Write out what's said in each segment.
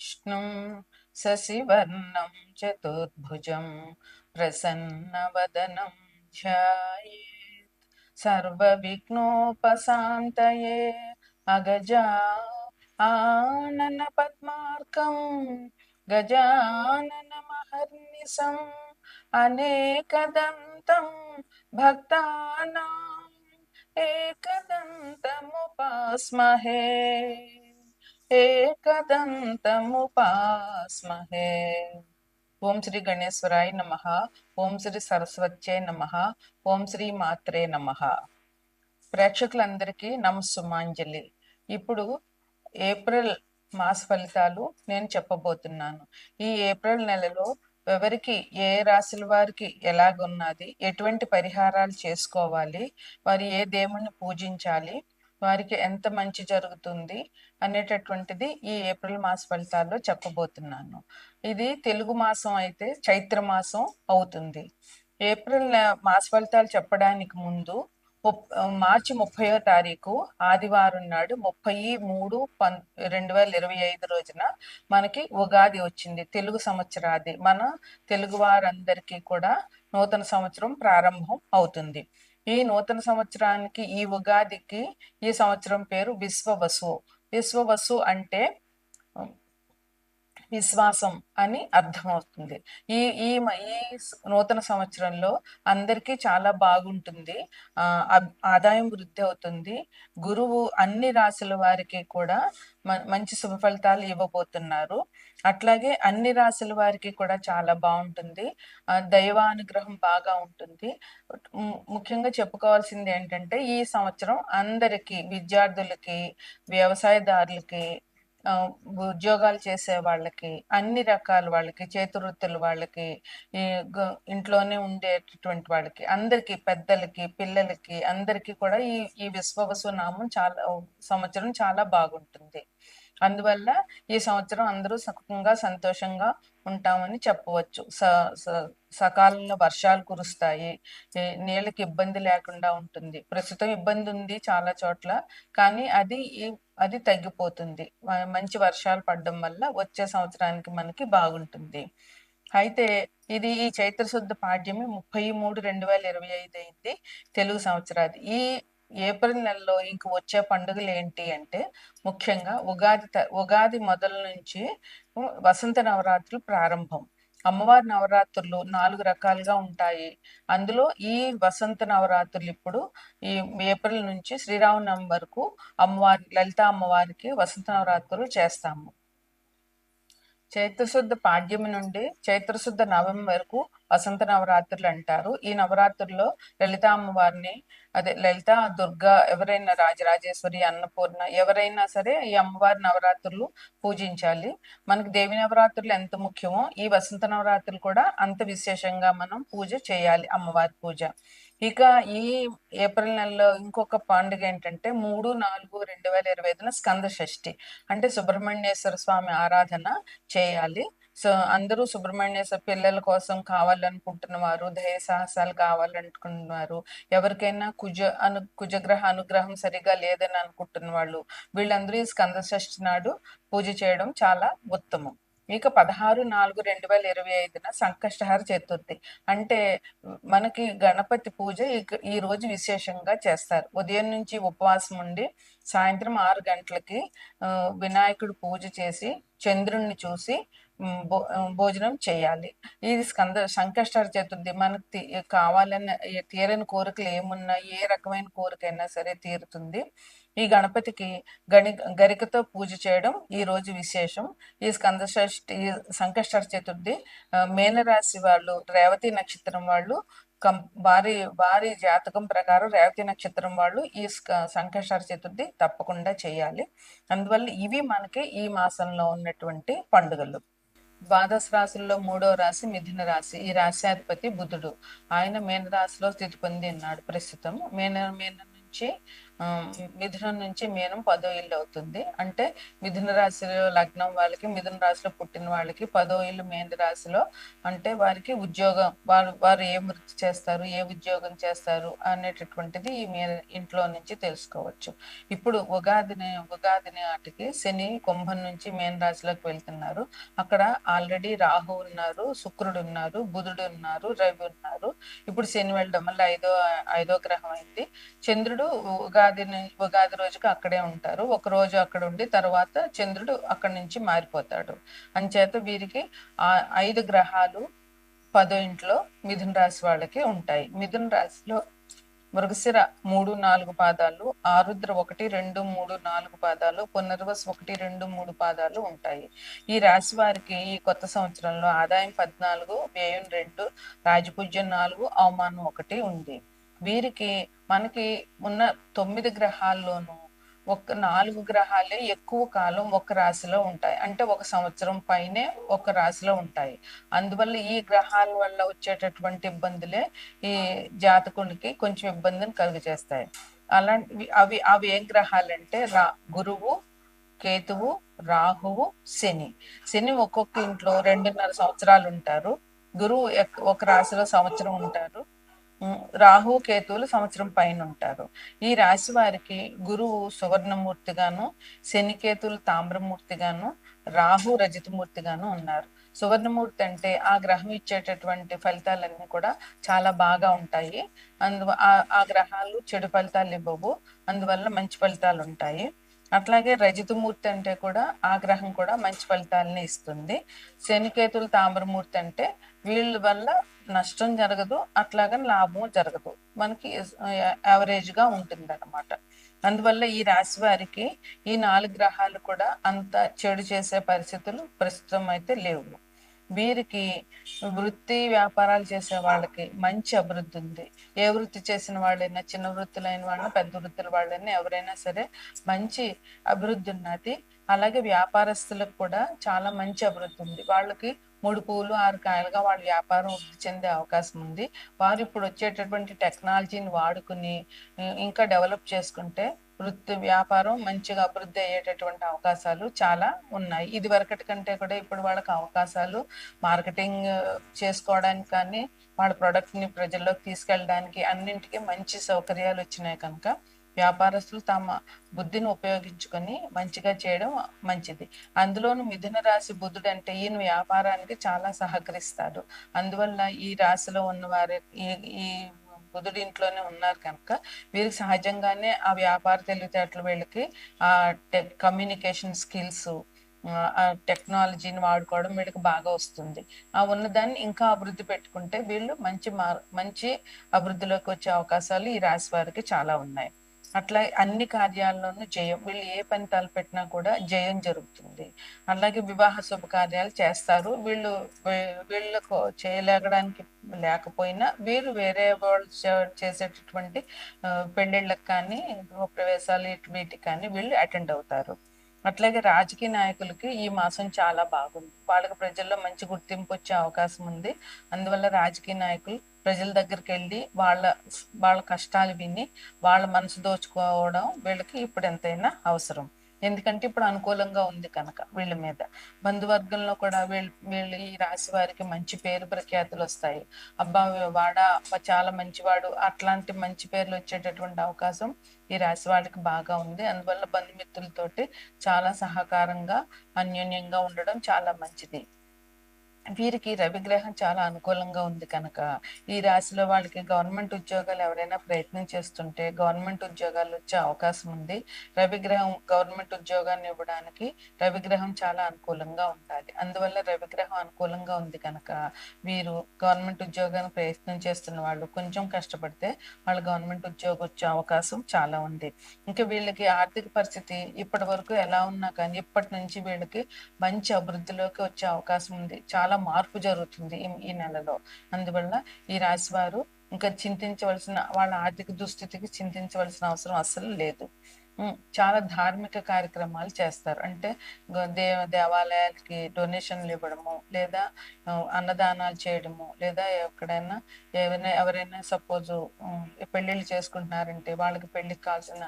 विष्णुं शशिवर्णं चतुर्भुजं प्रसन्नवदनं ध्यायेत् सर्वविघ्नोपशान्तये अगजा आननपद्मार्कं गजाननमहर्निशम् अनेकदन्तं भक्तानाम् एकदन्तमुपास्महे एकदन्तमुपास्महे। ఓం శ్రీ గణేశ్వరాయ నమః. ఓం శ్రీ సరస్వత్యై నమః. ఓం శ్రీ మాత్రే నమః. ప్రేక్షకులందరికీ నమస్సుమాంజలి. ఇప్పుడు ఏప్రిల్ మాస ఫలితాలు నేను చెప్పబోతున్నాను. ఈ ఏప్రిల్ నెలలో ఎవరికి ఏ రాశుల వారికి ఎలాగున్నది, ఎటువంటి పరిహారాలు చేసుకోవాలి, వారు ఏ దేవుణ్ణి పూజించాలి, వారికి ఎంత మంచి జరుగుతుంది అనేటటువంటిది ఈ ఏప్రిల్ మాస ఫలితాల్లో చెప్పబోతున్నాను. ఇది తెలుగు మాసం అయితే చైత్ర మాసం అవుతుంది. ఏప్రిల్ మాస ఫలితాలు చెప్పడానికి ముందు మార్చి 30వ తారీఖు ఆదివారం నాడు 30/3/2025 రోజున మనకి ఉగాది వచ్చింది. తెలుగు సంవత్సరాది మన తెలుగు వారందరికీ కూడా నూతన సంవత్సరం ప్రారంభం అవుతుంది. ఈ నూతన సంవత్సరానికి ఈ ఉగాదికి ఈ సంవత్సరం పేరు విశ్వవసు. విశ్వవసు అంటే విశ్వాసం అని అర్థమవుతుంది. ఈ ఈ ఈ నూతన సంవత్సరంలో అందరికీ చాలా బాగుంటుంది. ఆదాయం వృద్ధి అవుతుంది. గురువు అన్ని రాశుల వారికి కూడా మంచి శుభ ఫలితాలు ఇవ్వబోతున్నారు. అట్లాగే అన్ని రాశుల వారికి కూడా చాలా బాగుంటుంది. దైవానుగ్రహం బాగా ఉంటుంది. ముఖ్యంగా చెప్పుకోవాల్సింది ఏంటంటే ఈ సంవత్సరం అందరికీ, విద్యార్థులకి, వ్యవసాయదారులకి, ఉద్యోగాలు చేసే వాళ్ళకి, అన్ని రకాల వాళ్ళకి, చేతివృత్తుల వాళ్ళకి, ఈ ఇంట్లోనే ఉండేటటువంటి వాళ్ళకి, అందరికి, పెద్దలకి, పిల్లలకి, అందరికీ కూడా ఈ విశ్వవసు నామం సంవత్సరం చాలా బాగుంటుంది. అందువల్ల ఈ సంవత్సరం అందరూ సుఖంగా సంతోషంగా ఉంటామని చెప్పవచ్చు. సకాలంలో వర్షాలు కురుస్తాయి. నీళ్ళకి ఇబ్బంది లేకుండా ఉంటుంది. ప్రస్తుతం ఇబ్బంది ఉంది చాలా చోట్ల, కానీ అది తగ్గిపోతుంది. మంచి వర్షాలు పడడం వల్ల వచ్చే సంవత్సరానికి మనకి బాగుంటుంది. అయితే ఇది ఈ చైత్ర శుద్ధ పాడ్యమి 30/3/2025 అయింది తెలుగు సంవత్సరాది. ఈ ఏప్రిల్ నెలలో ఇంక వచ్చే పండుగలు ఏంటి అంటే ముఖ్యంగా ఉగాది మొదలు నుంచి వసంత నవరాత్రులు ప్రారంభం. అమ్మవారి నవరాత్రులు 4 రకాలుగా ఉంటాయి. అందులో ఈ వసంత నవరాత్రులు ఇప్పుడు ఈ ఏప్రిల్ నుంచి శ్రీరామనవమి వరకు లలితా అమ్మవారికి వసంత నవరాత్రులు చేస్తాము. చైత్రశుద్ధ పాడ్యమి నుండి చైత్రశుద్ధ నవమి వరకు వసంత నవరాత్రులు అంటారు. ఈ నవరాత్రుల్లో లలితా అమ్మవారిని, అదే లలిత, దుర్గా, ఎవరైనా రాజరాజేశ్వరి, అన్నపూర్ణ, ఎవరైనా సరే ఈ అమ్మవారి నవరాత్రులు పూజించాలి. మనకి దేవి నవరాత్రులు ఎంత ముఖ్యమో ఈ వసంత నవరాత్రులు కూడా అంత విశేషంగా మనం పూజ చేయాలి, అమ్మవారి పూజ. ఇక ఈ ఏప్రిల్ నెలలో ఇంకొక పండుగ ఏంటంటే 3/4/2025 స్కంద షష్ఠి, అంటే సుబ్రహ్మణ్యేశ్వర స్వామి ఆరాధన చేయాలి. సో అందరూ సుబ్రహ్మణ్యేశ్వర పిల్లల కోసం కావాలనుకుంటున్న వారు, దయ సాహసాలు కావాలనుకుంటున్నారు, ఎవరికైనా కుజగ్రహ అనుగ్రహం సరిగా లేదని అనుకుంటున్న వాళ్ళు, వీళ్ళందరూ ఈ స్కంద షష్ఠి నాడు పూజ చేయడం చాలా ఉత్తమం. ఇక 16/4/2025 సంకష్టహర చతుర్థి, అంటే మనకి గణపతి పూజ ఈ రోజు విశేషంగా చేస్తారు. ఉదయం నుంచి ఉపవాసం ఉండి సాయంత్రం 6 గంటలకి వినాయకుడు పూజ చేసి చంద్రుణ్ణి చూసి భోజనం చేయాలి. ఇది సంకష్టహర చతుర్థి. మనకు కావాలని తీరని కోరికలు ఏమున్నా, ఏ రకమైన కోరికైనా సరే తీరుతుంది. ఈ గణపతికి గరికతో పూజ చేయడం ఈ రోజు విశేషం. ఈ సంకష్టహర చతుర్థి మేనరాశి వాళ్ళు, రేవతి నక్షత్రం వాళ్ళు, వారి జాతకం ప్రకారం రేవతి నక్షత్రం వాళ్ళు ఈ సంకష్టహర చతుర్థి తప్పకుండా చేయాలి. అందువల్ల ఇవి మనకి ఈ మాసంలో ఉన్నటువంటి పండుగలు. ద్వాదశ రాశుల్లో 3వ రాశి మిథున రాశి. ఈ రాశ్యాధిపతి బుధుడు. ఆయన మీన రాశిలో స్థితి పొంది ఉన్నాడు ప్రస్తుతం. మీన నుంచి ఆ, మిథునం నుంచి మీనం 10వ ఇల్లు అవుతుంది. అంటే మిథున రాశిలో లగ్నం వాళ్ళకి, మిథున రాశిలో పుట్టిన వాళ్ళకి 10వ ఇల్లు మీన రాశిలో, అంటే వారికి ఉద్యోగం, వారు వారు ఏ వృత్తి చేస్తారు, ఏ ఉద్యోగం చేస్తారు అనేటటువంటిది ఈ మీ ఇంట్లో నుంచి తెలుసుకోవచ్చు. ఇప్పుడు ఉగాది నాటికి శని కుంభం నుంచి మీన రాశిలోకి వెళ్తున్నారు. అక్కడ ఆల్రెడీ రాహు ఉన్నారు, శుక్రుడు ఉన్నారు, బుధుడు ఉన్నారు, రవి ఉన్నారు. ఇప్పుడు శని వెళ్ళడం వల్ల ఐదో గ్రహం అయింది. చంద్రుడు ఉగాది రోజుకి అక్కడే ఉంటారు. ఒక రోజు అక్కడ ఉండి తర్వాత చంద్రుడు అక్కడి నుంచి మారిపోతాడు. అంచేత వీరికి ఆ 5 గ్రహాలు 10వ ఇంట్లో మిథున రాశి వాళ్ళకి ఉంటాయి. మిథున రాశిలో మృగశిర 3, 4 పాదాలు, ఆరుద్ర 1, 2, 3, 4 పాదాలు, పునర్వసు 1, 2, 3 పాదాలు ఉంటాయి. ఈ రాశి వారికి ఈ కొత్త సంవత్సరంలో ఆదాయం 14, వ్యయం 2, రాజపూజ్యం 4, అవమానం 1 ఉంది. వీరికి మనకి ఉన్న 9 గ్రహాల్లోనూ ఒక 4 గ్రహాలే ఎక్కువ కాలం ఒక రాశిలో ఉంటాయి. అంటే ఒక సంవత్సరం పైనే ఒక రాశిలో ఉంటాయి. అందువల్ల ఈ గ్రహాల వల్ల వచ్చేటటువంటి ఇబ్బందులే ఈ జాతకునికి కొంచెం ఇబ్బందిని కలుగజేస్తాయి. అలాంటివి అవి ఏ గ్రహాలంటే గురువు, కేతువు, రాహువు, శని. శని ఒక్కొక్క ఇంట్లో 2.5 సంవత్సరాలు ఉంటారు. గురువు ఒక రాశిలో సంవత్సరం ఉంటారు. రాహు, కేతువులు సంవత్సరం పైన ఉంటారు. ఈ రాశి వారికి గురువు సువర్ణమూర్తిగాను, శనికేతువులు తామ్రమూర్తిగాను, రాహు రజతమూర్తిగాను ఉన్నారు. సువర్ణమూర్తి అంటే ఆ గ్రహం ఇచ్చేటటువంటి ఫలితాలన్నీ కూడా చాలా బాగా ఉంటాయి. ఆ గ్రహాలు చెడు ఫలితాలు ఇవ్వవు, అందువల్ల మంచి ఫలితాలు ఉంటాయి. అట్లాగే రజతమూర్తి అంటే కూడా ఆ గ్రహం కూడా మంచి ఫలితాలని ఇస్తుంది. శనికేతులు తామ్రమూర్తి అంటే వీళ్ళ వల్ల నష్టం జరగదు, అట్లాగని లాభం జరగదు, మనకి యావరేజ్ గా ఉంటుంది అనమాట. అందువల్ల ఈ రాశి వారికి ఈ 4 గ్రహాలు కూడా అంత చెడు చేసే పరిస్థితులు ప్రస్తుతం అయితే లేవు. వీరికి వృత్తి వ్యాపారాలు చేసే వాళ్ళకి మంచి అభివృద్ధి ఉంది. ఏ వృత్తి చేసిన వాళ్ళైనా, చిన్న వృత్తులైన వాళ్ళని, పెద్ద వృత్తుల వాళ్ళని, ఎవరైనా సరే మంచి అభివృద్ధి ఉన్నది. అలాగే వ్యాపారస్తులకు కూడా చాలా మంచి అభివృద్ధి ఉంది. వాళ్ళకి 3 పూలు 6 కాయలుగా వాళ్ళ వ్యాపారం వృద్ధి చెందే అవకాశం ఉంది. వారు ఇప్పుడు వచ్చేటటువంటి టెక్నాలజీని వాడుకుని ఇంకా డెవలప్ చేసుకుంటే వృత్తి వ్యాపారం మంచిగా అభివృద్ధి అయ్యేటటువంటి అవకాశాలు చాలా ఉన్నాయి. ఇది వరకటి కంటే కూడా ఇప్పుడు వాళ్ళకి అవకాశాలు మార్కెటింగ్ చేసుకోవడానికి కానీ, వాళ్ళ ప్రొడక్ట్ ని ప్రజల్లోకి తీసుకెళ్ళడానికి అన్నింటికి మంచి సౌకర్యాలు వచ్చినాయి కనుక వ్యాపారస్తులు తమ బుద్ధిని ఉపయోగించుకొని మంచిగా చేయడం మంచిది. అందులోనూ మిథున రాశి బుధుడు అంటే ఈయన వ్యాపారానికి చాలా సహకరిస్తాడు. అందువల్ల ఈ రాశిలో ఉన్న వారి ఈ బుధుడి ఇంట్లోనే ఉన్నారు కనుక వీరికి సహజంగానే ఆ వ్యాపార తెలివితేటలు, వీళ్ళకి ఆ కమ్యూనికేషన్ స్కిల్స్, ఆ టెక్నాలజీని వాడుకోవడం వీళ్ళకి బాగా వస్తుంది. ఆ ఉన్నదాన్ని ఇంకా అభివృద్ధి పెట్టుకుంటే వీళ్ళు మంచి అభివృద్ధిలోకి వచ్చే అవకాశాలు ఈ రాశి వారికి చాలా ఉన్నాయి. అట్లా అన్ని కార్యాల్లోనూ జయం, వీళ్ళు ఏ పని తలపెట్టినా కూడా జయం జరుగుతుంది. అలాగే వివాహ శుభకార్యాలు చేస్తారు. వీళ్ళకు చేయలేకడానికి లేకపోయినా వీరు వేరే వాళ్ళు చేసేటటువంటి పెళ్ళిళ్ళకి కానీ, గృహప్రవేశాలు వీటికి కానీ వీళ్ళు అటెండ్ అవుతారు. అట్లాగే రాజకీయ నాయకులకి ఈ మాసం చాలా బాగుంది. వాళ్ళకి ప్రజల్లో మంచి గుర్తింపు వచ్చే అవకాశం ఉంది. అందువల్ల రాజకీయ నాయకులు ప్రజల దగ్గరికి వెళ్ళి వాళ్ళ కష్టాలు విని వాళ్ళ మనసు దోచుకోవడం వీళ్ళకి ఇప్పుడు ఎంతైనా అవసరం. ఎందుకంటే ఇప్పుడు అనుకూలంగా ఉంది కనుక వీళ్ళ మీద. బంధువర్గంలో కూడా వీళ్ళు ఈ రాశి వారికి మంచి పేరు ప్రఖ్యాతులు వస్తాయి. అబ్బా వాడా చాలా మంచివాడు, అట్లాంటి మంచి పేర్లు వచ్చేటటువంటి అవకాశం ఈ రాశి వాళ్ళకి బాగా ఉంది. అందువల్ల బంధుమిత్రులతోటి చాలా సహకారంగా, అన్యోన్యంగా ఉండడం చాలా మంచిది. వీరికి రవిగ్రహం చాలా అనుకూలంగా ఉంది కనుక ఈ రాశిలో వాళ్ళకి గవర్నమెంట్ ఉద్యోగాలు ఎవరైనా ప్రయత్నం చేస్తుంటే గవర్నమెంట్ ఉద్యోగాలు వచ్చే అవకాశం ఉంది. రవిగ్రహం గవర్నమెంట్ ఉద్యోగాన్ని ఇవ్వడానికి రవిగ్రహం చాలా అనుకూలంగా ఉండాలి. అందువల్ల రవిగ్రహం అనుకూలంగా ఉంది కనుక వీరు గవర్నమెంట్ ఉద్యోగానికి ప్రయత్నం చేస్తున్న వాళ్ళు కొంచెం కష్టపడితే వాళ్ళ గవర్నమెంట్ ఉద్యోగం వచ్చే అవకాశం చాలా ఉంది. ఇంకా వీళ్ళకి ఆర్థిక పరిస్థితి ఇప్పటి వరకు ఎలా ఉన్నా కానీ ఇప్పటి నుంచి వీళ్ళకి మంచి అభివృద్ధిలోకి వచ్చే అవకాశం ఉంది. చాలా మార్పు జరుగుతుంది ఈ నెలలో. అందువల్ల ఈ రాశి వారు ఇంకా వాళ్ళ ఆర్థిక దుస్థితికి చింతించవలసిన అవసరం అస్సలు లేదు. చాలా ధార్మిక కార్యక్రమాలు చేస్తారు. అంటే దేవాలయాలకి డొనేషన్లు ఇవ్వడము, లేదా అన్నదానాలు చేయడము, లేదా ఎక్కడైనా ఎవరైనా సపోజు పెళ్ళిళ్ళు చేసుకుంటున్నారంటే వాళ్ళకి పెళ్ళికి కావాల్సిన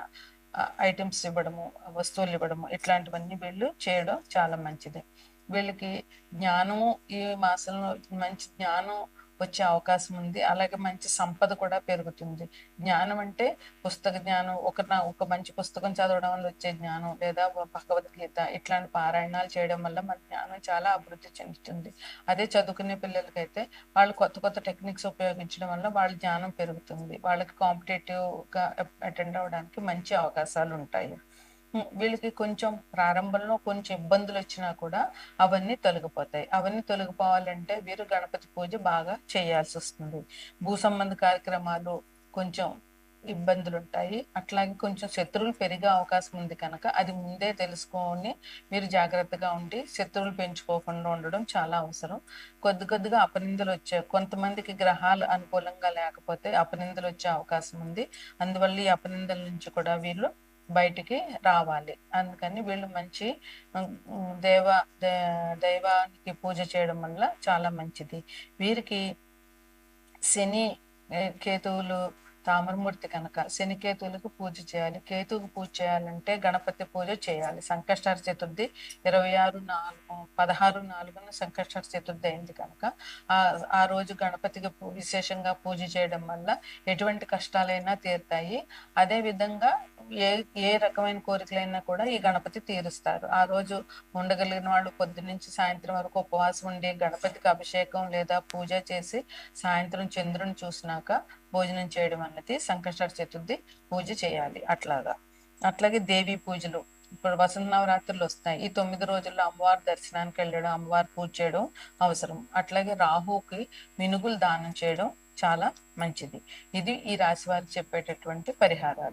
ఐటమ్స్ ఇవ్వడము, వస్తువులు ఇవ్వడము, ఇట్లాంటివన్నీ వీళ్ళు చేయడం చాలా మంచిది. వీళ్ళకి జ్ఞానము ఈ మాసంలో మంచి జ్ఞానం వచ్చే అవకాశం ఉంది. అలాగే మంచి సంపద కూడా పెరుగుతుంది. జ్ఞానం అంటే పుస్తక జ్ఞానం, ఒక మంచి పుస్తకం చదవడం వల్ల వచ్చే జ్ఞానం, లేదా భగవద్గీత ఇట్లాంటి పారాయణాలు చేయడం వల్ల మన జ్ఞానం చాలా అభివృద్ధి చెందుతుంది. అదే చదువుకునే పిల్లలకైతే వాళ్ళు కొత్త కొత్త టెక్నిక్స్ ఉపయోగించడం వల్ల వాళ్ళ జ్ఞానం పెరుగుతుంది. వాళ్ళకి కాంపిటేటివ్గా అటెండ్ అవ్వడానికి మంచి అవకాశాలు ఉంటాయి. వీళ్ళకి కొంచెం ప్రారంభంలో కొంచెం ఇబ్బందులు వచ్చినా కూడా అవన్నీ తొలగిపోతాయి. అవన్నీ తొలగిపోవాలంటే వీరు గణపతి పూజ బాగా చేయాల్సి వస్తుంది. భూ సంబంధ కార్యక్రమాలు కొంచెం ఇబ్బందులు ఉంటాయి. అట్లాగే కొంచెం శత్రువులు పెరిగే అవకాశం ఉంది కనుక అది ముందే తెలుసుకొని మీరు జాగ్రత్తగా ఉండి శత్రువులు పెంచుకోకుండా ఉండడం చాలా అవసరం. కొద్ది కొద్దిగా అపనిందలు వచ్చే కొంతమందికి గ్రహాలు అనుకూలంగా లేకపోతే అపనిందలు వచ్చే అవకాశం ఉంది. అందువల్ల ఈ అపనిందల నుంచి కూడా వీళ్ళు బయటికి రావాలి. అందుకని వీళ్ళు మంచి దైవానికి పూజ చేయడం వల్ల చాలా మంచిది. వీరికి శని కేతువులు తామరమూర్తి కనుక శని కేతువులకు పూజ చేయాలి. కేతువుకు పూజ చేయాలంటే గణపతి పూజ చేయాలి. సంకష్టహర చతుర్థి 16/4 సంకష్టహర చతుర్థి అయింది కనుక ఆ రోజు గణపతికి విశేషంగా పూజ చేయడం వల్ల ఎటువంటి కష్టాలైనా తీరుతాయి. అదే విధంగా ఏ రకమైన కోరికలైనా కూడా ఈ గణపతి తీరుస్తారు. ఆ రోజు ఉండగలిగిన వాళ్ళు పొద్దునుంచి సాయంత్రం వరకు ఉపవాసం ఉండి గణపతికి అభిషేకం లేదా పూజ చేసి సాయంత్రం చంద్రుని చూసినాక భోజనం చేయడం అన్నది సంకష్టహర చతుర్థి పూజ చేయాలి. అట్లాగే దేవీ పూజలు ఇప్పుడు వసంత నవరాత్రులు వస్తాయి. ఈ 9 రోజుల్లో అమ్మవారి దర్శనానికి వెళ్ళడం, అమ్మవారి పూజ చేయడం అవసరం. అట్లాగే రాహుకి మినుగులు దానం చేయడం చాలా మంచిది. ఇది ఈ రాశి వారికి చెప్పేటటువంటి పరిహారాలు.